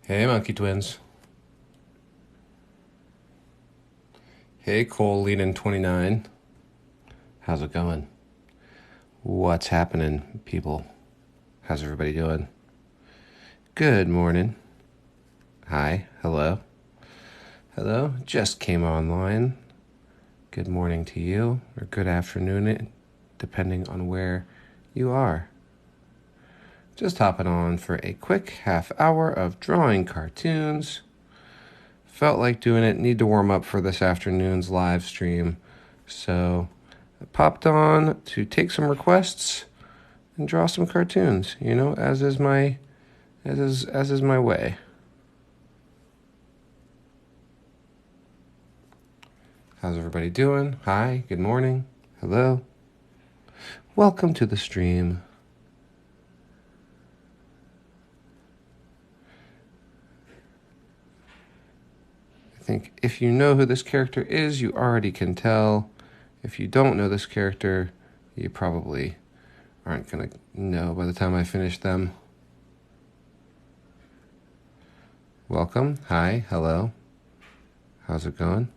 Hey, Monkey Twins. Hey, Cole Leading 29. How's it going? What's happening, people? How's everybody doing? Good morning. Hi. Hello. Hello. Just came online. Good morning to you, or good afternoon, depending on where you are. Just hopping on for a quick half hour of drawing cartoons. Felt like doing it. Need to warm up for this afternoon's live stream. So I popped on to take some requests and draw some cartoons, as is my way. How's everybody doing? Hi, good morning. Hello. Welcome to the stream. I think if you know who this character is, you already can tell. If you don't know this character, you probably aren't going to know by the time I finish them. Welcome. Hi. Hello. How's it going?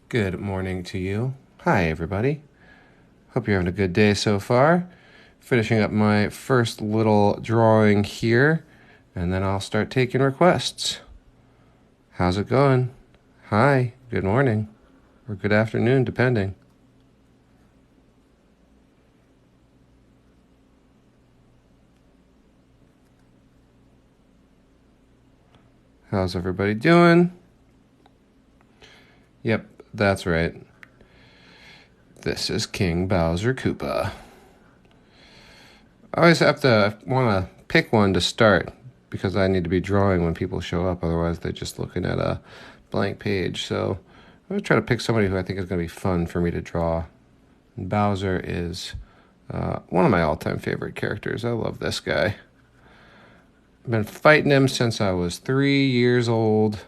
Good morning to you. Hi, everybody. Hope you're having a good day so far. Finishing up my first little drawing here, and then I'll start taking requests. How's it going? Hi. Good morning. Or good afternoon, depending. How's everybody doing? Yep, that's right. This is King Bowser Koopa. I always have to want to pick one to start because I need to be drawing when people show up. Otherwise, they're just looking at a blank page. So I'm going to try to pick somebody who I think is going to be fun for me to draw. And Bowser is one of my all-time favorite characters. I love this guy. I've been fighting him since I was 3 years old.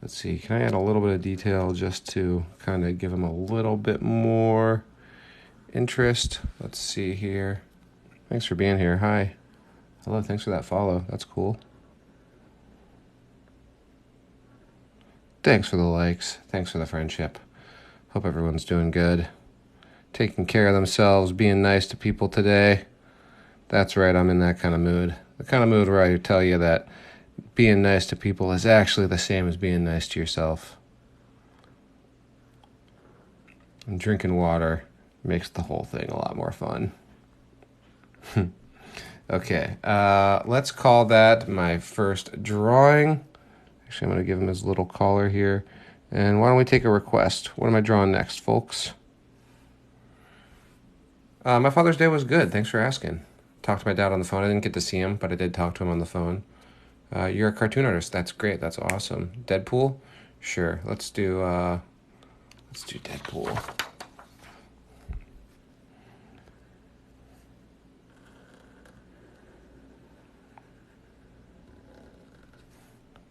Let's see, can I add a little bit of detail just to kind of give him a little bit more interest? Let's see here. Thanks for being here. Hi. Hello, thanks for that follow. That's cool. Thanks for the likes. Thanks for the friendship. Hope everyone's doing good. Taking care of themselves, being nice to people today. That's right, I'm in that kind of mood. The kind of mood where I tell you that being nice to people is actually the same as being nice to yourself. And drinking water makes the whole thing a lot more fun. Okay, let's call that my first drawing. Actually, I'm going to give him his little collar here. And why don't we take a request? What am I drawing next, folks? My Father's Day was good. Thanks for asking. Talked to my dad on the phone. I didn't get to see him, but I did talk to him on the phone. You're a cartoon artist. That's great. That's awesome. Deadpool? Sure. Let's do Deadpool.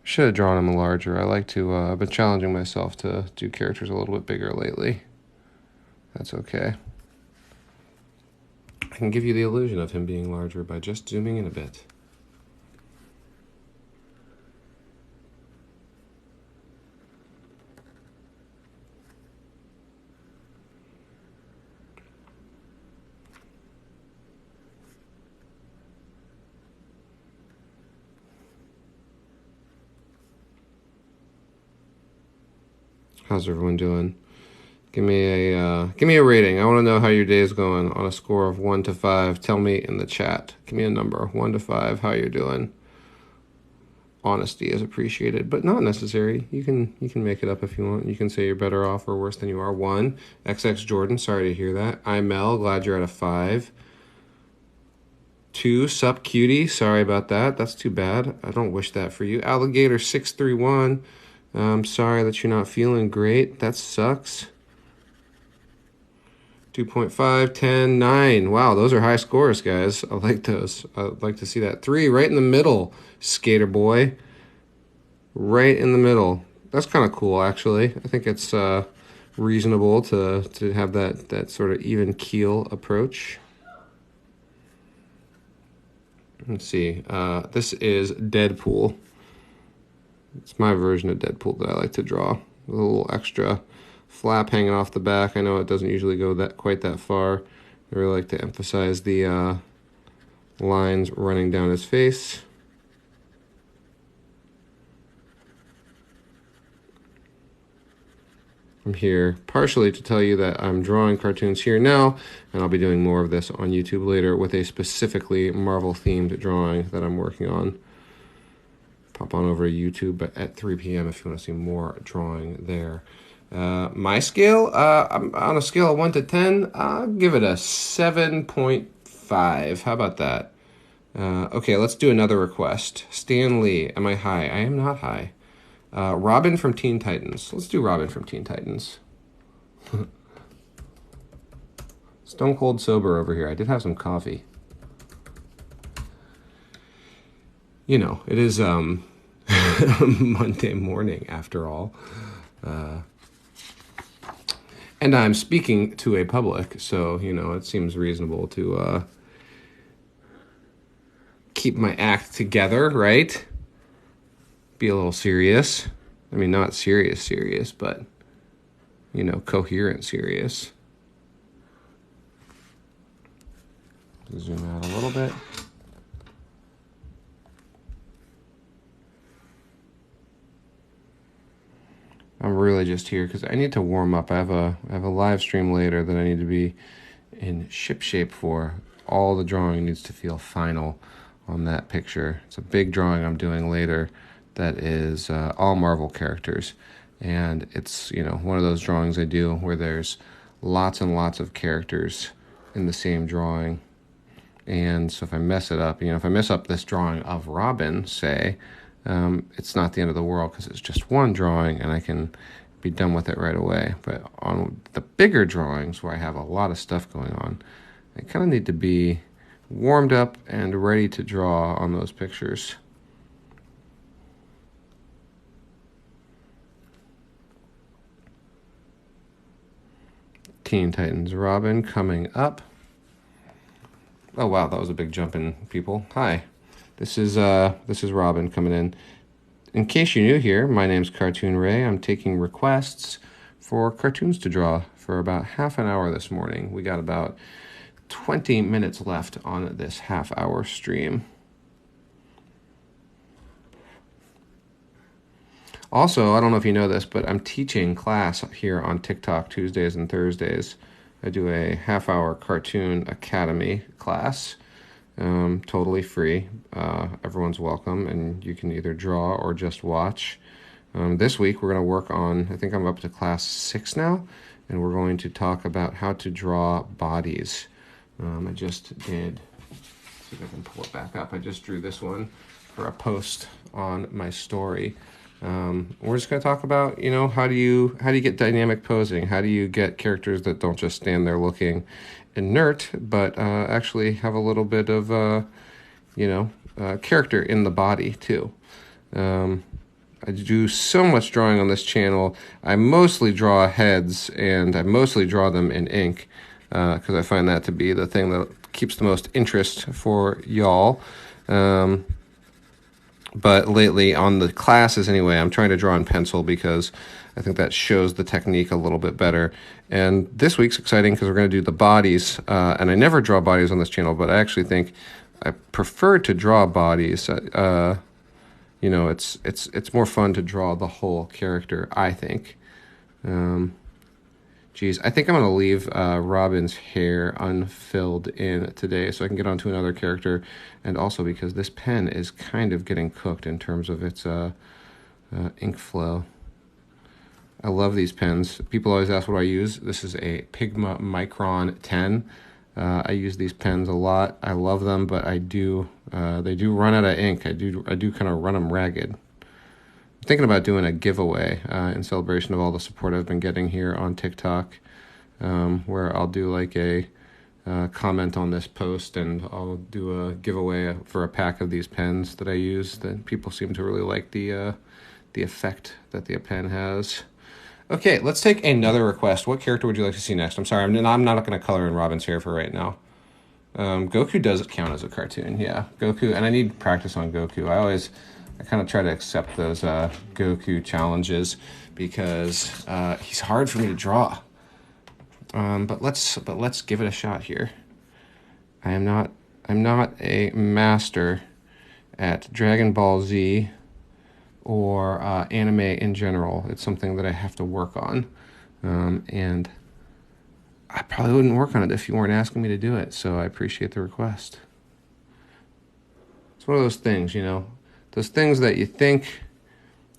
Should have drawn him larger. I like to, I've been challenging myself to do characters a little bit bigger lately. That's okay. I can give you the illusion of him being larger by just zooming in a bit. How's everyone doing? Give me a rating. I want to know how your day is going on a score of 1 to 5. Tell me in the chat. Give me a number, 1 to 5, how you're doing. Honesty is appreciated, but not necessary. You can make it up if you want. You can say you're better off or worse than you are. 1. XX Jordan, sorry to hear that. I'm Mel, glad you're at a 5. 2. Sup Cutie, sorry about that. That's too bad. I don't wish that for you. Alligator 631. I'm sorry that you're not feeling great. That sucks. 2.5, 10, 9. Wow, those are high scores, guys. I like those. I'd like to see that. 3, right in the middle, Skater Boy. Right in the middle. That's kind of cool, actually. I think it's reasonable to have that sort of even keel approach. Let's see. This is Deadpool. It's my version of Deadpool that I like to draw. A little extra flap hanging off the back. I know it doesn't usually go quite that far. I really like to emphasize the lines running down his face. I'm here partially to tell you that I'm drawing cartoons here now, and I'll be doing more of this on YouTube later with a specifically Marvel-themed drawing that I'm working on. Pop on over to YouTube at 3 p.m. if you want to see more drawing there. My scale, I'm on a scale of 1 to 10, I'll give it a 7.5. How about that? Okay, let's do another request. Stan Lee, am I high? I am not high. Robin from Teen Titans. Let's do Robin from Teen Titans. Stone cold sober over here. I did have some coffee. You know, it is Monday morning after all. And I'm speaking to a public, so, you know, it seems reasonable to keep my act together, right? Be a little serious. I mean, not serious, but, you know, coherent serious. Zoom out a little bit. I'm really just here because I need to warm up. I have a live stream later that I need to be in ship shape for. All the drawing needs to feel final on that picture. It's a big drawing I'm doing later that is all Marvel characters. And it's, you know, one of those drawings I do where there's lots and lots of characters in the same drawing. And so if I mess it up, you know, if I mess up this drawing of Robin, say, it's not the end of the world because it's just one drawing and I can be done with it right away. But on the bigger drawings where I have a lot of stuff going on, I kind of need to be warmed up and ready to draw on those pictures. Teen Titans Robin coming up. Oh wow, that was a big jump in people. Hi. This is Robin coming in. In case you're new here, my name's Cartoon Ray. I'm taking requests for cartoons to draw for about half an hour this morning. We got about 20 minutes left on this half-hour stream. Also, I don't know if you know this, but I'm teaching class here on TikTok Tuesdays and Thursdays. I do a half-hour Cartoon Academy class. Totally free. Everyone's welcome, and you can either draw or just watch. This week we're going to work on, I think I'm up to class 6 now, and we're going to talk about how to draw bodies. I just did, see if I can pull it back up. I just drew this one for a post on my story. We're just going to talk about, you know, how do you get dynamic posing? How do you get characters that don't just stand there looking inert, but actually have a little bit of, character in the body too. I do so much drawing on this channel. I mostly draw heads, and I mostly draw them in ink because I find that to be the thing that keeps the most interest for y'all. But lately on the classes anyway, I'm trying to draw in pencil because I think that shows the technique a little bit better. And this week's exciting because we're going to do the bodies. And I never draw bodies on this channel, but I actually think I prefer to draw bodies. You know, it's more fun to draw the whole character, I think. I think I'm going to leave Robin's hair unfilled in today so I can get on to another character, and also because this pen is kind of getting cooked in terms of its ink flow. I love these pens. People always ask what I use. This is a Pigma Micron 10. I use these pens a lot. I love them, but they do run out of ink. I do kind of run them ragged. I'm thinking about doing a giveaway in celebration of all the support I've been getting here on TikTok, where I'll do like a comment on this post, and I'll do a giveaway for a pack of these pens that I use. That people seem to really like the effect that the pen has. Okay, let's take another request. What character would you like to see next? I'm sorry, I'm not going to color in Robin's hair for right now. Goku does count as a cartoon, yeah. Goku, and I need practice on Goku. I kind of try to accept those Goku challenges because he's hard for me to draw. But let's give it a shot here. I'm not a master at Dragon Ball Z or anime in general. It's something that I have to work on, and I probably wouldn't work on it if you weren't asking me to do it. So I appreciate the request. It's one of those things, those things that you think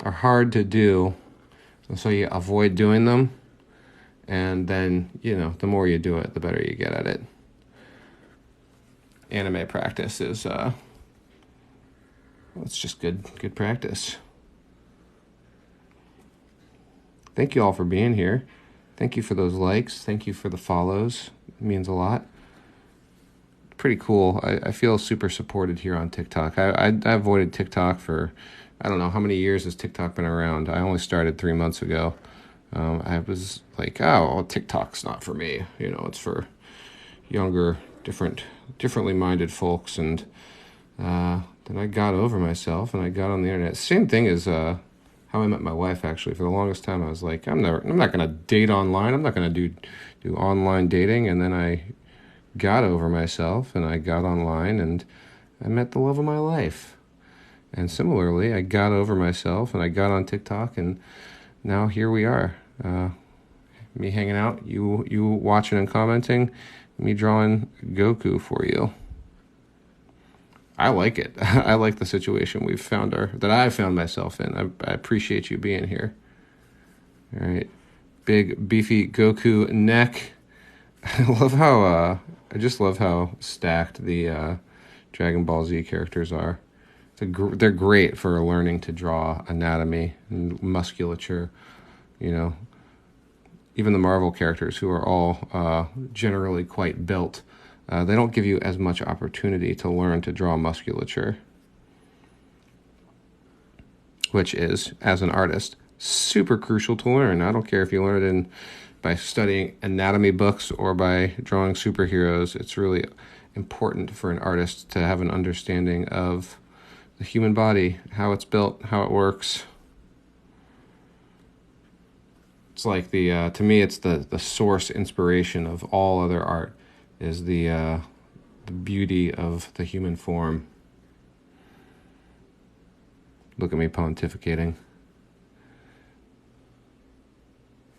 are hard to do, and so you avoid doing them, and then the more you do it, the better you get at it. Anime practice is it's just good practice. Thank you all for being here. Thank you for those likes. Thank you for the follows. It means a lot. Pretty cool. I feel super supported here on TikTok. I avoided TikTok for, I don't know, how many years has TikTok been around? I only started 3 months ago. I was like, oh, TikTok's not for me. It's for younger, differently minded folks. And then I got over myself and I got on the internet. Same thing as how I met my wife, actually. For the longest time, I was like, I'm not going to date online. I'm not going to do online dating. And then I got over myself and I got online and I met the love of my life. And similarly, I got over myself and I got on TikTok, and now here we are. Me hanging out, you watching and commenting, me drawing Goku for you. I like it. I like the situation that I found myself in. I appreciate you being here. All right. Big, beefy Goku neck. I just love how stacked the Dragon Ball Z characters are. They're great for learning to draw anatomy and musculature, Even the Marvel characters, who are all generally quite built, they don't give you as much opportunity to learn to draw musculature, which is, as an artist, super crucial to learn. I don't care if you learn it by studying anatomy books or by drawing superheroes. It's really important for an artist to have an understanding of the human body, how it's built, how it works. It's like to me, it's the source inspiration of all other art, is the beauty of the human form. Look at me pontificating.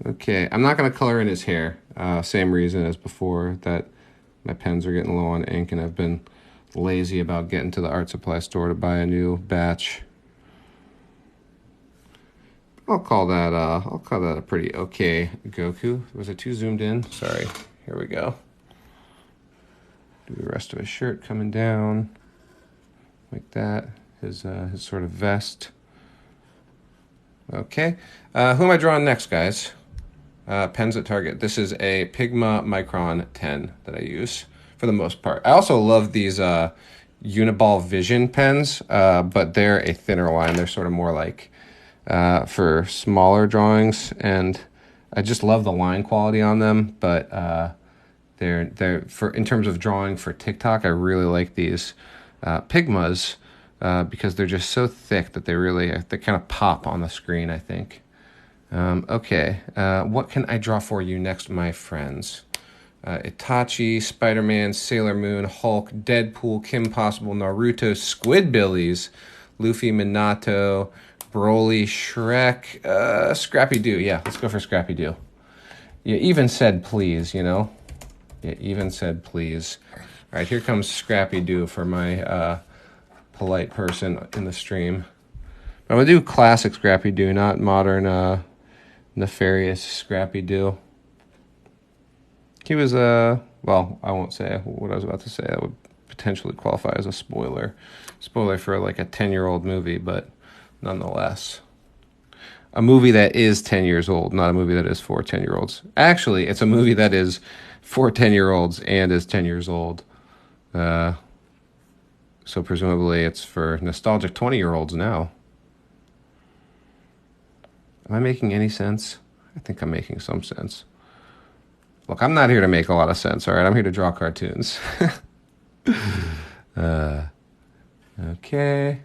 Okay, I'm not going to color in his hair. Same reason as before, that my pens are getting low on ink and I've been lazy about getting to the art supply store to buy a new batch. I'll call that a pretty okay Goku. Was it too zoomed in? Sorry. Here we go. Do the rest of his shirt coming down like that. His sort of vest. Okay. Who am I drawing next, guys? Pens at Target. This is a Pigma Micron 10 that I use for the most part. I also love these Uniball Vision pens, but they're a thinner line. They're sort of more like for smaller drawings, and I just love the line quality on them. But they're in terms of drawing for TikTok, I really like these Pigmas because they're just so thick that they kind of pop on the screen, I think. Okay, what can I draw for you next, my friends? Itachi, Spider-Man, Sailor Moon, Hulk, Deadpool, Kim Possible, Naruto, Squidbillies, Luffy, Minato, Broly, Shrek, Scrappy-Doo. Yeah, let's go for Scrappy-Doo. You even said please, You even said please. All right, here comes Scrappy-Doo for my polite person in the stream. I'm going to do classic Scrappy-Doo, not modern nefarious Scrappy-Doo. He was, well, I won't say what I was about to say. That would potentially qualify as a spoiler. Spoiler for like a 10-year-old movie, but nonetheless. A movie that is 10 years old, not a movie that is for 10-year-olds. Actually, it's a movie that is for 10-year-olds and is 10 years old. So presumably it's for nostalgic 20-year-olds now. Am I making any sense? I think I'm making some sense. Look, I'm not here to make a lot of sense, all right? I'm here to draw cartoons. Okay.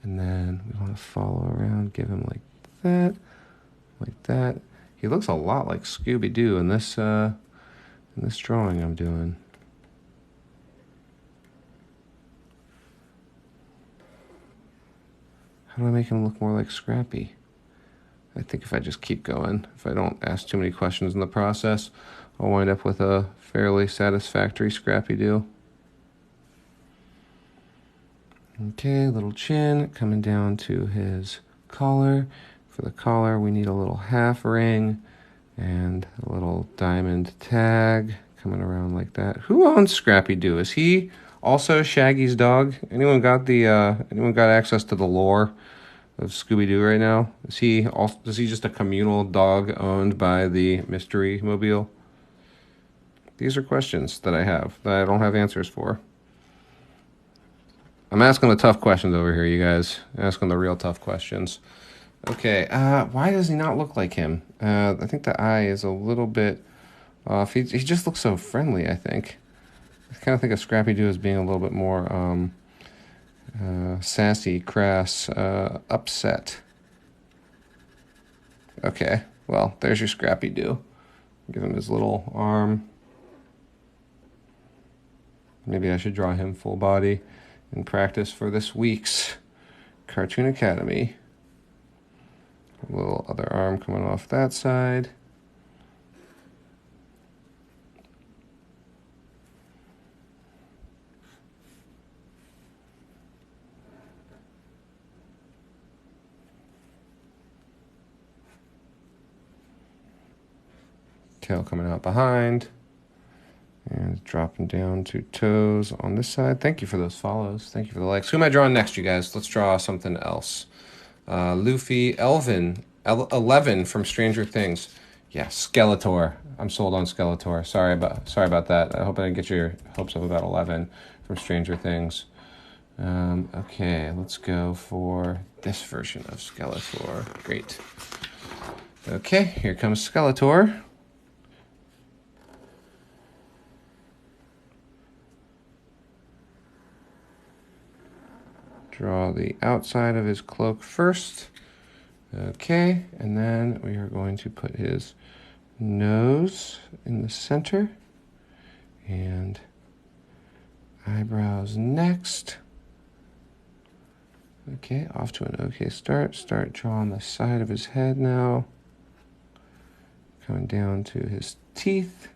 And then we want to follow around, give him like that, like that. He looks a lot like Scooby-Doo in this drawing I'm doing. How do I make him look more like Scrappy? I think if I just keep going, if I don't ask too many questions in the process, I'll wind up with a fairly satisfactory Scrappy-Doo. Okay, little chin coming down to his collar. For the collar, we need a little half ring and a little diamond tag coming around like that. Who owns Scrappy-Doo? Is he also Shaggy's dog? Anyone got access to the lore of Scooby-Doo right now? Is he just a communal dog owned by the Mystery Mobile? These are questions that I have that I don't have answers for. I'm asking the tough questions over here, you guys. Asking the real tough questions. Okay, why does he not look like him? I think the eye is a little bit off. He just looks so friendly, I think. I kind of think of Scrappy-Doo as being a little bit more sassy, crass, upset. Okay, well, there's your Scrappy-Doo. Give him his little arm. Maybe I should draw him full body in practice for this week's Cartoon Academy. A little other arm coming off that side. Tail coming out behind. And dropping down to toes on this side. Thank you for those follows. Thank you for the likes. Who am I drawing next, you guys? Let's draw something else. Luffy, 11 from Stranger Things. Yeah, Skeletor. I'm sold on Skeletor. Sorry about that. I hope I didn't get your hopes up about 11 from Stranger Things. Okay, let's go for this version of Skeletor. Great. Okay, here comes Skeletor. Draw the outside of his cloak first. Okay, and then we are going to put his nose in the center and eyebrows next. Okay, off to an okay start. Start drawing the side of his head now. Coming down to his teeth,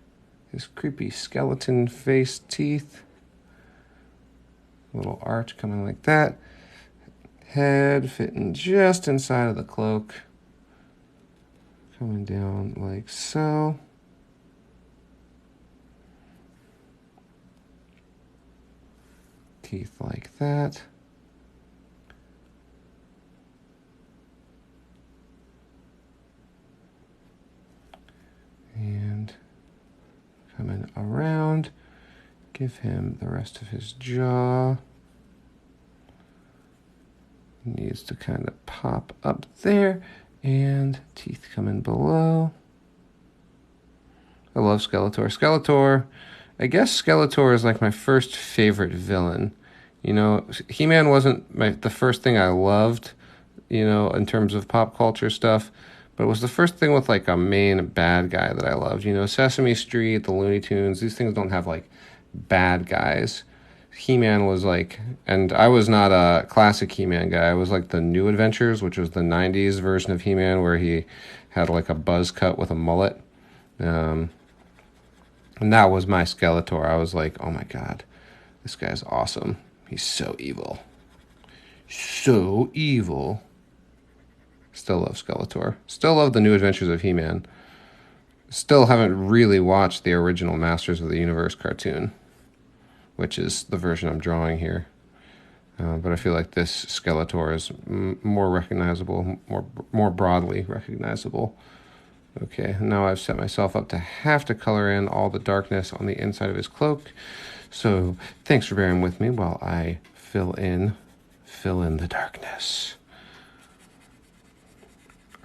his creepy skeleton face teeth. Little arch coming like that. Head fitting just inside of the cloak. Coming down like so. Teeth like that. And coming around, give him the rest of his jaw. Needs to kind of pop up there, and teeth coming below. I love Skeletor. Skeletor, I guess Skeletor is like my first favorite villain. You know, He-Man wasn't the first thing I loved, you know, in terms of pop culture stuff, but it was the first thing with like a main bad guy that I loved. You know, Sesame Street, the Looney Tunes, these things don't have like bad guys. He-Man was like, and I was not a classic He-Man guy. I was like the New Adventures, which was the 90s version of He-Man where he had like a buzz cut with a mullet. And that was my Skeletor. I was like, oh my God, this guy's awesome. He's so evil. So evil. Still love Skeletor. Still love the New Adventures of He-Man. Still haven't really watched the original Masters of the Universe cartoon, which is the version I'm drawing here. But I feel like this Skeletor is more recognizable, more broadly recognizable. Okay, now I've set myself up to have to color in all the darkness on the inside of his cloak. So thanks for bearing with me while I fill in the darkness.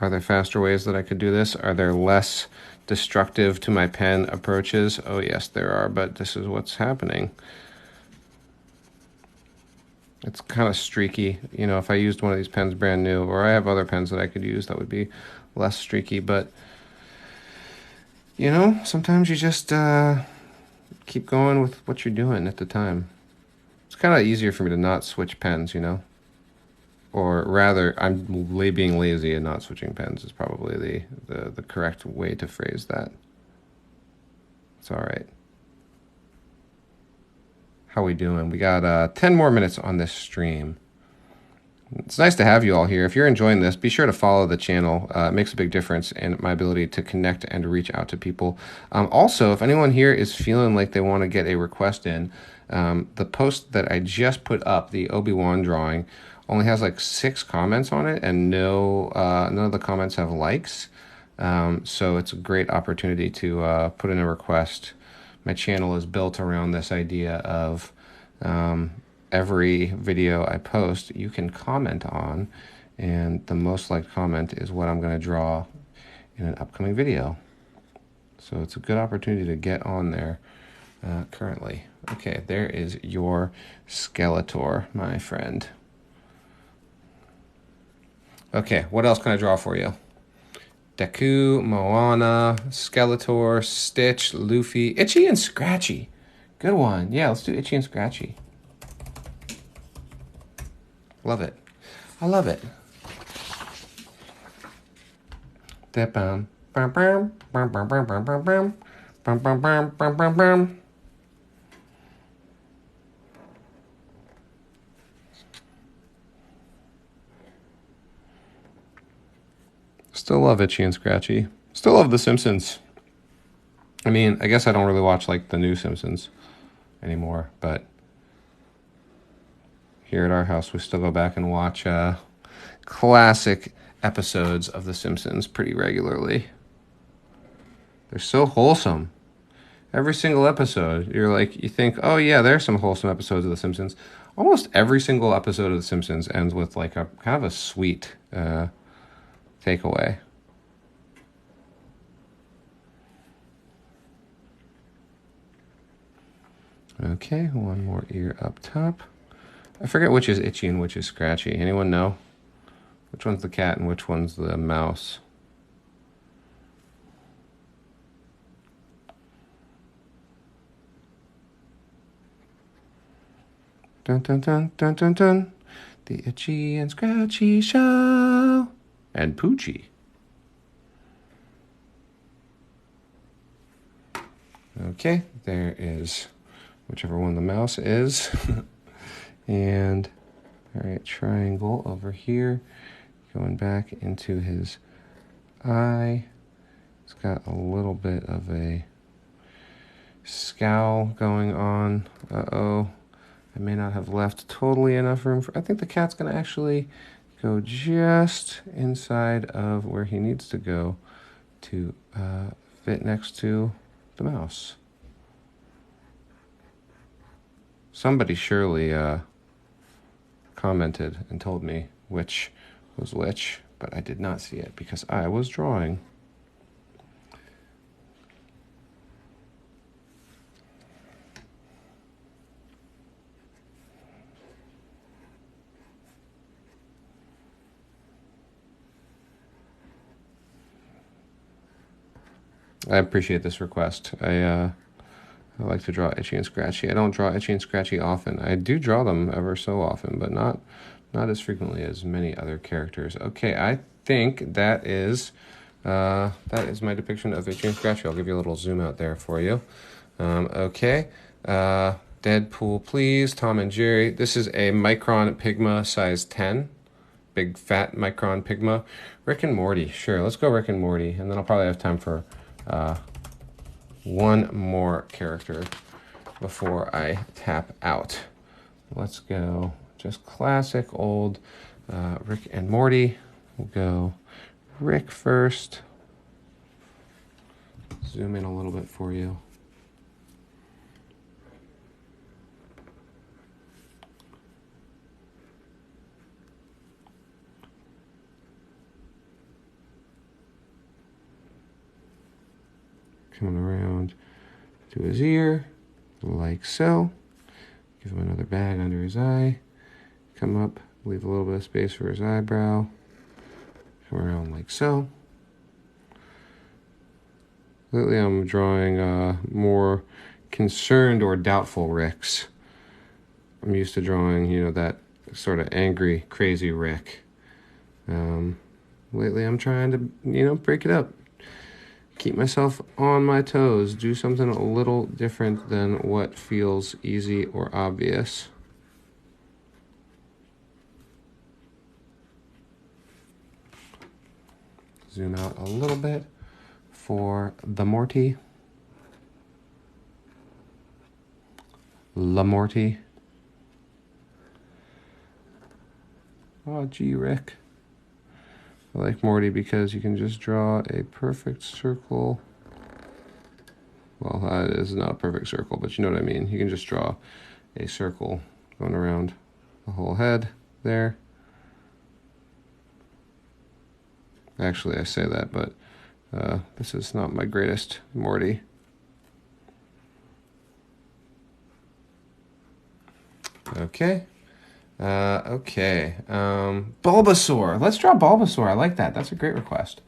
Are there faster ways that I could do this? Are there less destructive to my pen approaches? Oh yes, there are, but this is what's happening. It's kind of streaky. You know, if I used one of these pens brand new, or I have other pens that I could use that would be less streaky, but you know, sometimes you just keep going with what you're doing at the time. It's kind of easier for me to not switch pens, you know? Or rather, I'm being lazy and not switching pens is probably the correct way to phrase that. It's all right. How we doing? We got 10 more minutes on this stream. It's nice to have you all here. If you're enjoying this, be sure to follow the channel. It makes a big difference in my ability to connect and to reach out to people. Also, if anyone here is feeling like they want to get a request in, the post that I just put up, the Obi-Wan drawing, only has like 6 comments on it, and none of the comments have likes. So it's a great opportunity to put in a request. My channel is built around this idea of every video I post, you can comment on, and the most liked comment is what I'm going to draw in an upcoming video. So it's a good opportunity to get on there currently. Okay, there is your Skeletor, my friend. Okay, what else can I draw for you? Deku, Moana, Skeletor, Stitch, Luffy, Itchy and Scratchy. Good one. Yeah, let's do Itchy and Scratchy. Love it. I love it. Still love Itchy and Scratchy. Still love The Simpsons. I mean, I guess I don't really watch like the new Simpsons anymore, but here at our house we still go back and watch classic episodes of The Simpsons pretty regularly. They're so wholesome. Every single episode, you think, oh yeah, there's some wholesome episodes of The Simpsons. Almost every single episode of The Simpsons ends with like a kind of a sweet takeaway. Okay, one more ear up top. I forget which is Itchy and which is Scratchy. Anyone know? Which one's the cat and which one's the mouse? Dun dun dun dun dun dun. The Itchy and Scratchy Show. And Poochie. Okay, there is whichever one the mouse is. And, all right, triangle over here. Going back into his eye. It's got a little bit of a scowl going on. Uh-oh. I may not have left totally enough room for... I think the cat's going to actually go just inside of where he needs to go to fit next to the mouse. Somebody surely commented and told me which was which, but I did not see it because I was drawing. I appreciate this request. I like to draw Itchy and Scratchy. I don't draw Itchy and Scratchy often. I do draw them ever so often, but not as frequently as many other characters. Okay, I think that is my depiction of Itchy and Scratchy. I'll give you a little zoom out there for you. Okay, Deadpool, please. Tom and Jerry. This is a Micron Pigma size 10. Big fat Micron Pigma. Rick and Morty. Sure, let's go Rick and Morty, and then I'll probably have time for one more character before I tap out. Let's go just classic old Rick and Morty. We'll go Rick first. Zoom in a little bit for you. coming around to his ear, like so. Give him another bag under his eye. Come up, leave a little bit of space for his eyebrow. Come around like so. Lately I'm drawing more concerned or doubtful Ricks. I'm used to drawing, you know, that sort of angry, crazy Rick. Lately I'm trying to, you know, break it up. Keep myself on my toes. Do something a little different than what feels easy or obvious. Zoom out a little bit for the Morty. Morty. Oh, gee, Rick. I like Morty because you can just draw a perfect circle. Well, it is not a perfect circle, but you know what I mean. You can just draw a circle going around the whole head there. Actually, I say that, but this is not my greatest Morty. Okay. Bulbasaur. Let's draw Bulbasaur. I like that. That's a great request.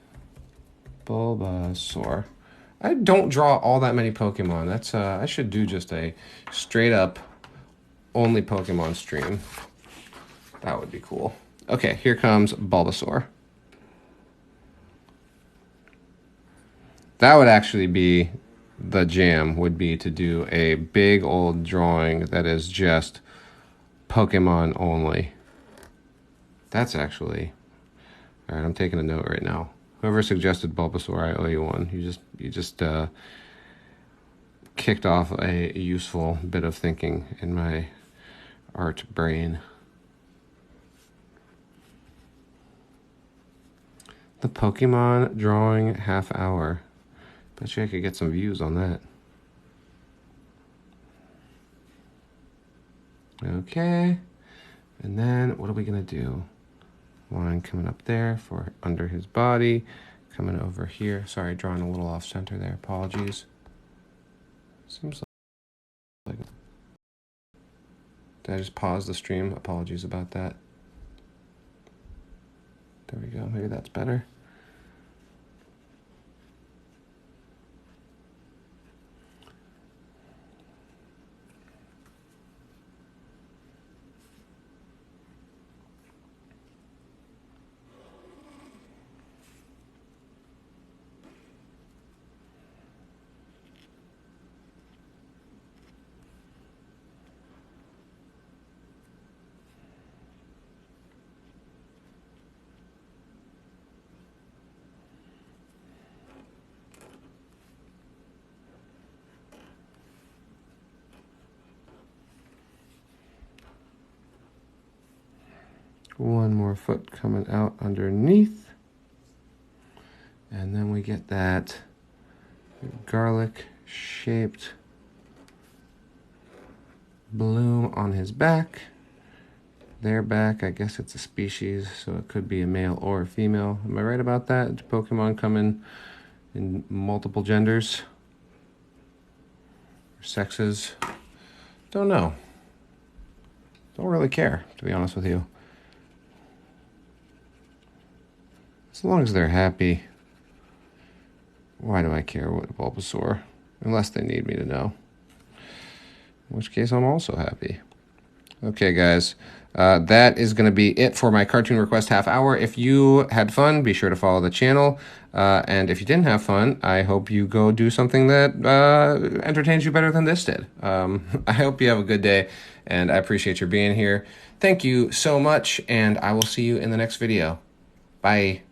Bulbasaur. I don't draw all that many Pokemon. That's I should do just a straight up only Pokemon stream. That would be cool. Okay, here comes Bulbasaur. That would actually be the jam, would be to do a big old drawing that is just Pokemon only. That's actually... All right, I'm taking a note right now. Whoever suggested Bulbasaur, I owe you one. You just kicked off a useful bit of thinking in my art brain. The Pokemon drawing half hour. Bet you I could get some views on that. Okay. And then what are we gonna do? Line coming up there for under his body. Coming over here. Sorry, drawing a little off center there. Apologies. Seems like... Did I just pause the stream? Apologies about that. There we go. Maybe that's better. One more foot coming out underneath. And then we get that garlic shaped bloom on his back. Their back, I guess it's a species, so it could be a male or a female. Am I right about that? Do Pokemon come in multiple genders? Or sexes? Don't know. Don't really care, to be honest with you. As long as they're happy, why do I care what Bulbasaur? Unless they need me to know. In which case, I'm also happy. Okay, guys. That is going to be it for my cartoon request half hour. If you had fun, be sure to follow the channel. And if you didn't have fun, I hope you go do something that entertains you better than this did. I hope you have a good day, and I appreciate your being here. Thank you so much, and I will see you in the next video. Bye.